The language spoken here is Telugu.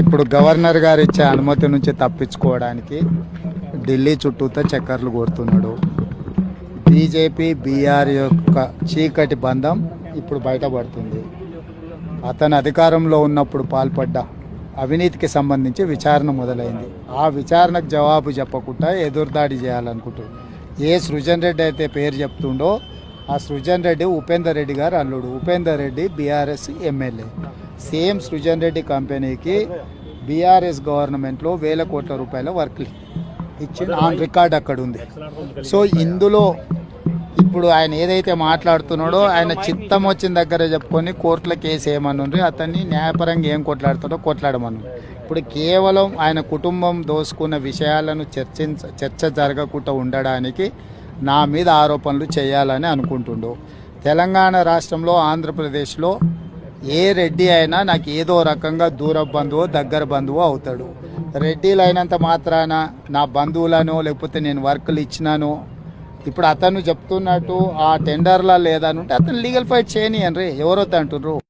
ఇప్పుడు గవర్నర్ గారు ఇచ్చే అనుమతి నుంచి తప్పించుకోవడానికి ఢిల్లీ చుట్టూతో చక్కర్లు కొడుతున్నాడు. బీజేపీ బీఆర్ యొక్క చీకటి బంధం ఇప్పుడు బయటపడుతుంది. అతను అధికారంలో ఉన్నప్పుడు పాల్పడ్డ అవినీతికి సంబంధించి విచారణ మొదలైంది. ఆ విచారణకు జవాబు చెప్పకుండా ఎదురుదాడి చేయాలనుకుంటున్నాడు. ఏ సృజన్ రెడ్డి అయితే పేరు చెప్తుండో ఆ సృజన్ రెడ్డి ఉపేందర్ రెడ్డి గారు అల్లుడు. Upender Reddy BRS MLA. Same Srujan Reddy కంపెనీకి బీఆర్ఎస్ గవర్నమెంట్లో వేల కోట్ల రూపాయల వర్క్ ఇచ్చిన ఆన్ రికార్డ్ అక్కడ ఉంది. సో ఇందులో ఇప్పుడు ఆయన ఏదైతే మాట్లాడుతున్నాడో ఆయన చిత్తం వచ్చిన దగ్గర చెప్పుకొని కోర్టుల కేసు ఏమనుంది, అతన్ని న్యాయపరంగా ఏం కొట్లాడుతాడో కొట్లాడమను. ఇప్పుడు కేవలం ఆయన కుటుంబం దోసుకున్న విషయాలను చర్చ జరగకుండా ఉండడానికి నా మీద ఆరోపణలు చేయాలని అనుకుంటుండు. తెలంగాణ రాష్ట్రంలో ఆంధ్రప్రదేశ్లో ఏ రెడ్డి అయినా నాకు ఏదో రకంగా దూర బంధువు దగ్గర బంధువు అవుతాడు. రెడ్డిలు అయినంత మాత్రాన నా బంధువులను లేకపోతే నేను వర్కులు ఇచ్చినాను ఇప్పుడు అతను చెప్తున్నట్టు ఆ టెండర్లా లేదనుంటే అతను లీగల్ ఫైట్ చేయని అని ఎవరొద్దు అంటున్నారు.